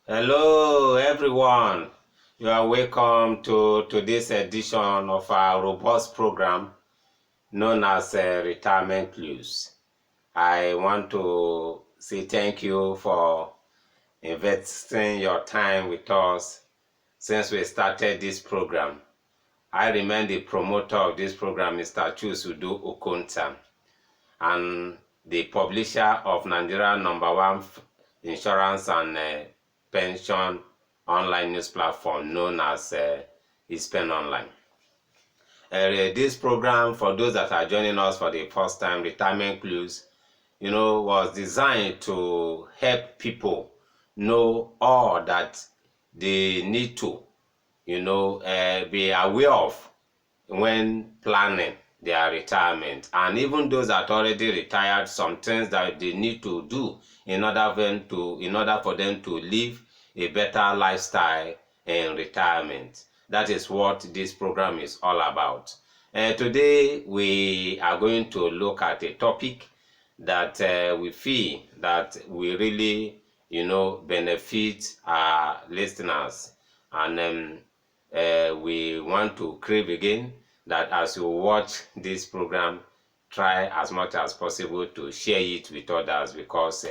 Hello, everyone. You are welcome to this edition of our robust program known as Retirement Clues. I want to say thank you for investing your time with us since we started this program. I remain the promoter of this program, Mr. Chusudu Okonta, and the publisher of Nigeria #1 insurance and pension online news platform known as Ispen Online. This program, for those that are joining us for the first time, Retirement Clues, was designed to help people know all that they need to, be aware of when planning their retirement, and even those that already retired, some things that they need to do in order for them to live a better lifestyle in retirement. That is what this program is all about. Today we are going to look at a topic that we feel that we really benefit our listeners, and we want to crave again that as you watch this program, try as much as possible to share it with others, because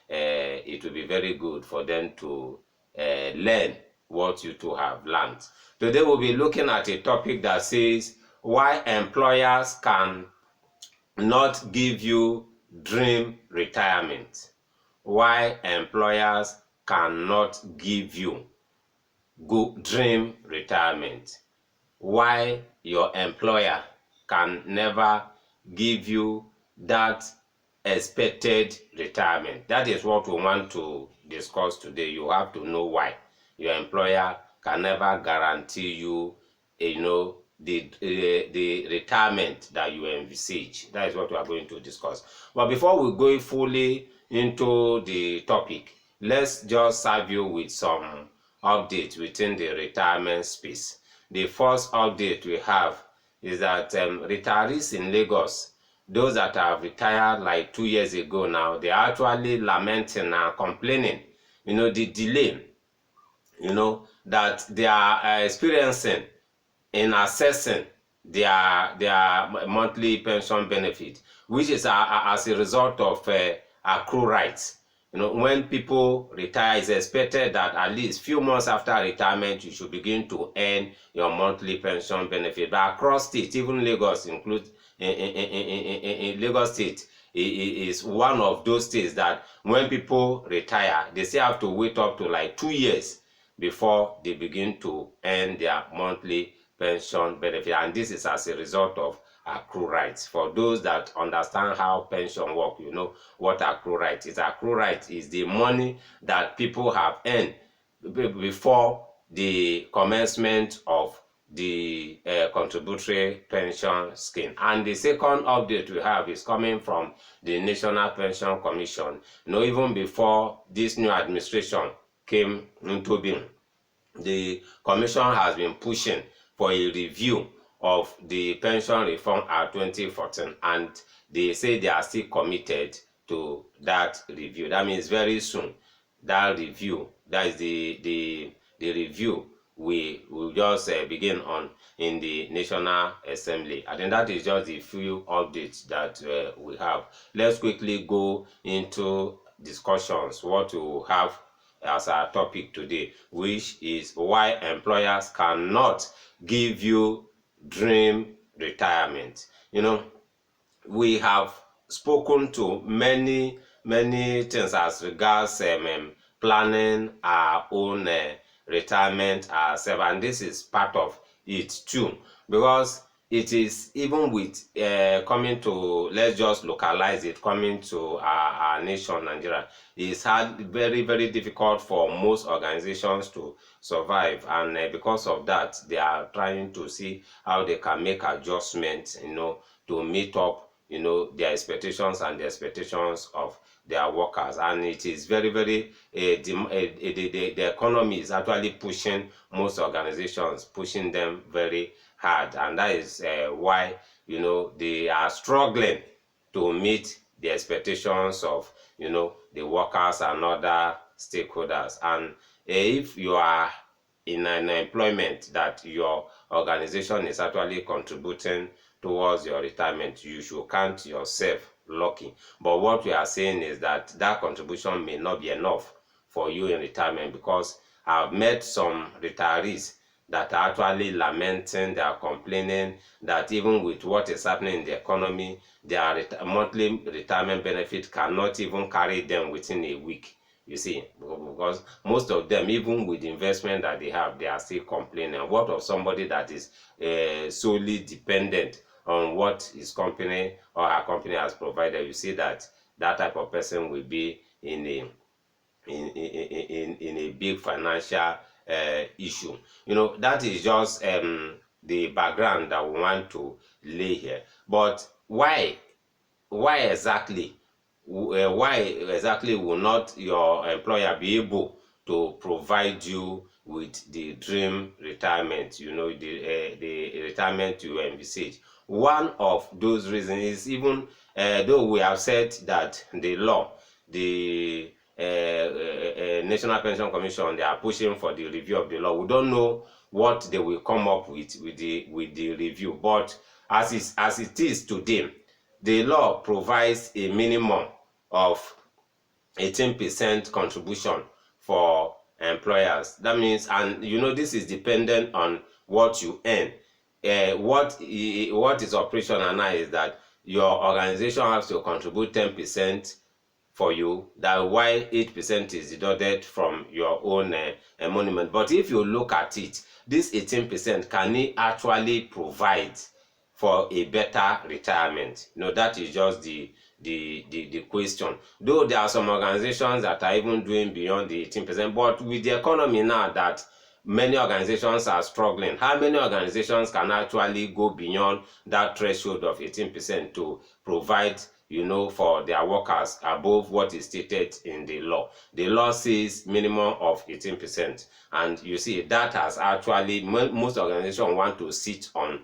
it will be very good for them to learn what you two have learned. Today we'll be looking at a topic that says why employers can not give you dream retirement. Why employers cannot give you good dream retirement. Why your employer can never give you that expected retirement. That is what we want to discuss today. You have to know why your employer can never guarantee you, the retirement that you envisage. That is what we are going to discuss. But before we go fully into the topic, let's just serve you with some updates within the retirement space. The first update we have is that retirees in Lagos, those that have retired like 2 years ago now, they are actually lamenting and complaining, the delay, that they are experiencing in assessing their monthly pension benefit, which is as a result of accrual rights. When people retire, it's expected that at least few months after retirement, you should begin to earn your monthly pension benefit. But across states, even Lagos includes in Lagos State is one of those states that when people retire, they still have to wait up to like 2 years before they begin to earn their monthly pension benefit. And this is as a result of accrual rights. For those that understand how pension work, you know what accrual right is. Accrual right is the money that people have earned before the commencement of the contributory pension scheme. And the second update we have is coming from the National Pension Commission. Even before this new administration came into being, the commission has been pushing for a review of the Pension Reform Act 2014, and they say they are still committed to that review. That means very soon that review, that is the review, we will just begin on in the National Assembly. I think that is just the few updates that we have. Let's quickly go into discussions what we have as our topic today, which is why employers cannot give you dream retirement. We have spoken to many things as regards planning our own retirement ourselves, and this is part of it too, because it is even with coming to, let's just localize it, coming to our nation Nigeria, it's hard, very difficult for most organizations to survive, and because of that they are trying to see how they can make adjustments, to meet up their expectations and the expectations of their workers. And it is very the economy is actually pushing most organizations, pushing them very hard, and that is why they are struggling to meet the expectations of the workers and other stakeholders. And if you are in an employment that your organization is actually contributing towards your retirement, you should count yourself lucky. But what we are saying is that that contribution may not be enough for you in retirement, because I've met some retirees that are actually lamenting, they are complaining that even with what is happening in the economy, their monthly retirement benefit cannot even carry them within a week. You see, because most of them, even with the investment that they have, they are still complaining. What of somebody that is solely dependent on what his company or her company has provided? You see that that type of person will be in a big financial issue. That is just the background that we want to lay here. But why exactly will not your employer be able to provide you with the dream retirement, the retirement you envisage? One of those reasons is, even though we have said that the law, the National Pension Commission, they are pushing for the review of the law. We don't know what they will come up with the review. But as it is today, the law provides a minimum of 18% contribution for employers. That means, and this is dependent on what you earn. What is operational now is that your organization has to contribute 10% for you, that why 8% is deducted from your own emolument. But if you look at it, this 18%, can it actually provide for a better retirement? That is just the question. Though there are some organizations that are even doing beyond the 18%, but with the economy now that many organizations are struggling, how many organizations can actually go beyond that threshold of 18% to provide for their workers above what is stated in the law? The law says minimum of 18%, and you see that has actually, most organizations want to sit on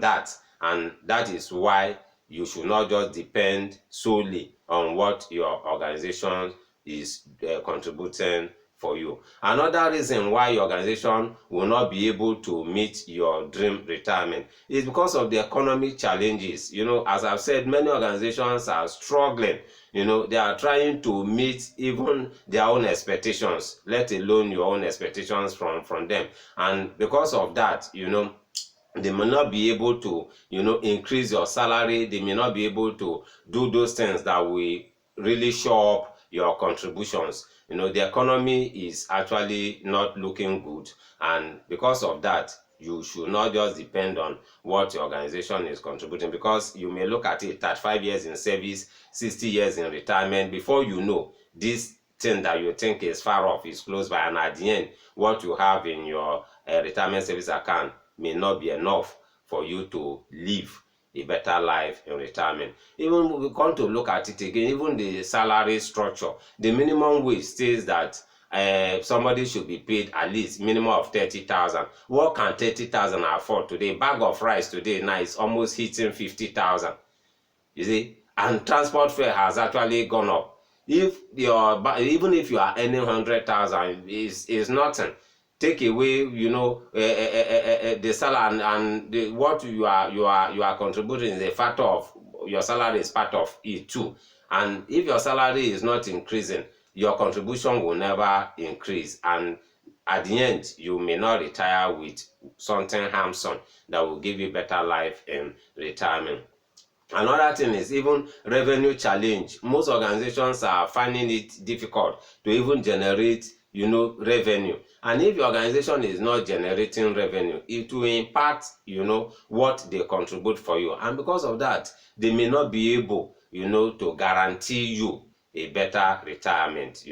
that, and that is why you should not just depend solely on what your organization is contributing for you. Another reason why your organization will not be able to meet your dream retirement is because of the economic challenges. As I've said, many organizations are struggling. They are trying to meet even their own expectations, let alone your own expectations from them. And because of that, they may not be able to, increase your salary. They may not be able to do those things that will really show up your contributions. The economy is actually not looking good, and because of that, you should not just depend on what your organization is contributing, because you may look at it, 35 years in service, 60 years in retirement, before you know, this thing that you think is far off is close by, and at the end, what you have in your retirement service account may not be enough for you to live a better life in retirement. Even we come to look at it again, even the salary structure, the minimum wage states that somebody should be paid at least minimum of 30,000. What can 30,000 afford today? Bag of rice today now is almost hitting 50,000. You see, and transport fare has actually gone up. Even if you are earning 100,000, is nothing. Take away, the salary, and what you are contributing is a factor of your salary, is part of it too. And if your salary is not increasing, your contribution will never increase, and at the end, you may not retire with something handsome that will give you better life in retirement. Another thing is even revenue challenge. Most organizations are finding it difficult to even generate, revenue. And if your organization is not generating revenue, it will impact, what they contribute for you. And because of that, they may not be able, to guarantee you a better retirement,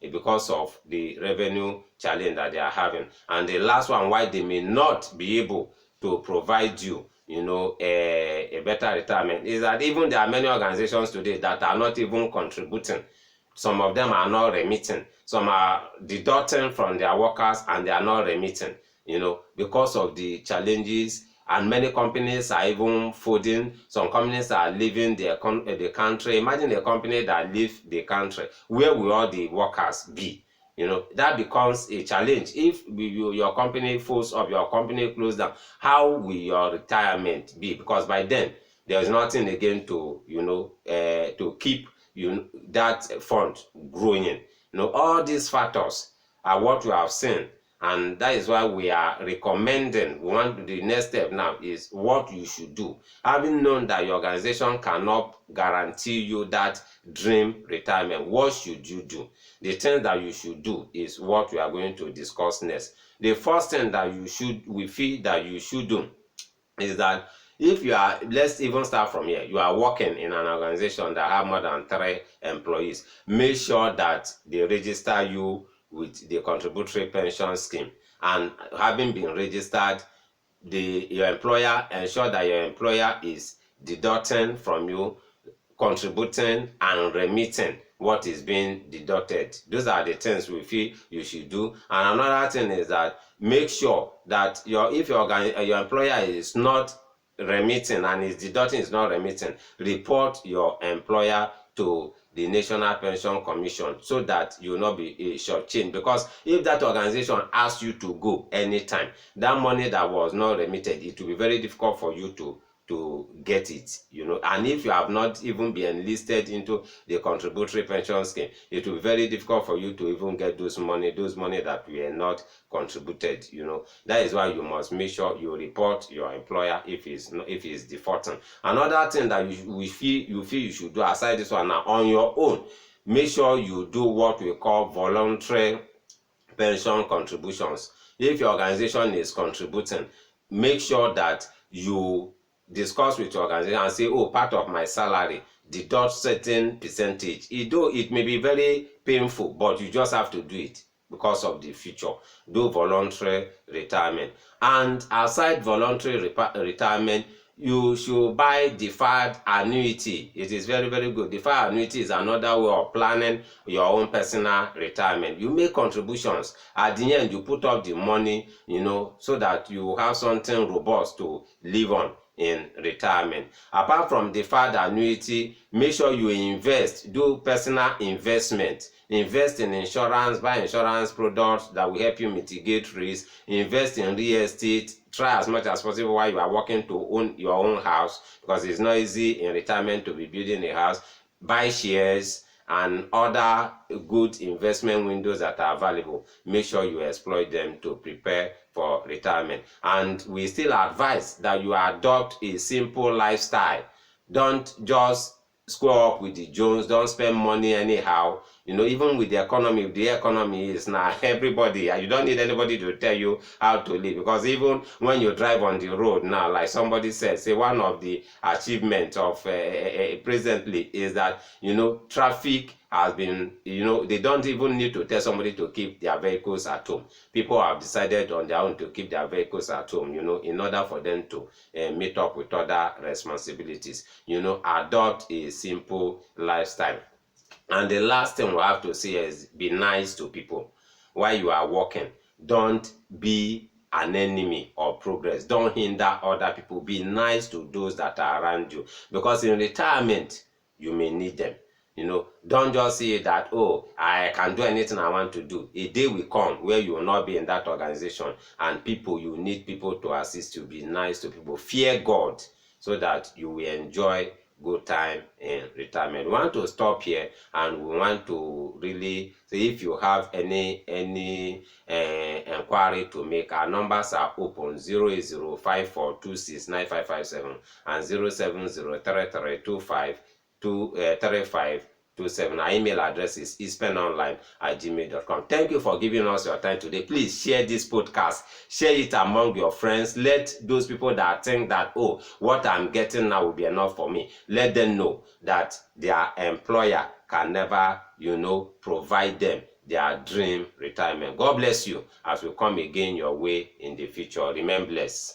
because of the revenue challenge that they are having. And the last one, why they may not be able to provide you, a better retirement, is that even there are many organizations today that are not even contributing. Some of them are not remitting. Some are deducting from their workers and they are not remitting, because of the challenges. And many companies are even folding. Some companies are leaving the country. Imagine a company that leaves the country. Where will all the workers be? that becomes a challenge. If your company falls up, your company closed down, how will your retirement be? Because by then there is nothing again to to keep that fund growing. All these factors are what we have seen, and that is why we are recommending. The next step now is what you should do. Having known that your organization cannot guarantee you that dream retirement, what should you do? The thing that you should do is what we are going to discuss next. The first thing that we feel that you should do is that if you are, let's even start from here, you are working in an organization that have more than 3 employees, make sure that they register you with the contributory pension scheme. And having been registered, your employer, ensure that your employer is deducting from you, contributing and remitting what is being deducted. Those are the things we feel you should do. And another thing is that make sure that if your employer is not remitting and is deducting, is not remitting, report your employer to the National Pension Commission so that you will not be shortchanged. Because if that organization asks you to go anytime, that money that was not remitted, it will be very difficult for you to get it. And if you have not even been enlisted into the contributory pension scheme, it will be very difficult for you to even get those money that were not contributed. That is why you must make sure you report your employer if it's defaulting. Another thing that you feel you should do aside this one, now on your own, make sure you do what we call voluntary pension contributions. If your organization is contributing, make sure that you discuss with your organization and say, oh, part of my salary, deduct certain percentage. Though it may be very painful, but you just have to do it because of the future. Do voluntary retirement. And outside voluntary retirement, you should buy deferred annuity. It is very, very good. Deferred annuity is another way of planning your own personal retirement. You make contributions. At the end, you put up the money, so that you have something robust to live on in retirement. Apart from deferred annuity, make sure you invest. Do personal investment. Invest in insurance, buy insurance products that will help you mitigate risk. Invest in real estate. Try as much as possible while you are working to own your own house, because it's not easy in retirement to be building a house. Buy shares and other good investment windows that are available. Make sure you exploit them to prepare for retirement. And we still advise that you adopt a simple lifestyle. Don't just square up with the Jones. Don't spend money anyhow. Even with the economy is now everybody, you don't need anybody to tell you how to live. Because even when you drive on the road now, like somebody said, say one of the achievements of presently is that traffic has been, they don't even need to tell somebody to keep their vehicles at home. People have decided on their own to keep their vehicles at home, in order for them to meet up with other responsibilities. Adopt a simple lifestyle. And the last thing we have to say is be nice to people while you are working. Don't be an enemy of progress. Don't hinder other people. Be nice to those that are around you, because in retirement you may need them. Don't just say that, oh, I can do anything I want to do. A day will come where you will not be in that organization, and you need people to assist you. Be nice to people. Fear God, so that you will enjoy good time in retirement. We want to stop here, and we want to really say, if you have any inquiry to make, our numbers are open: 08054269557 and 07033253527. Our email address is ispenonline@gmail.com. Thank you for giving us your time today. Please share this podcast. Share it among your friends. Let those people that think that, oh, what I'm getting now will be enough for me, let them know that their employer can never, provide them their dream retirement. God bless you as we come again your way in the future. Remain blessed.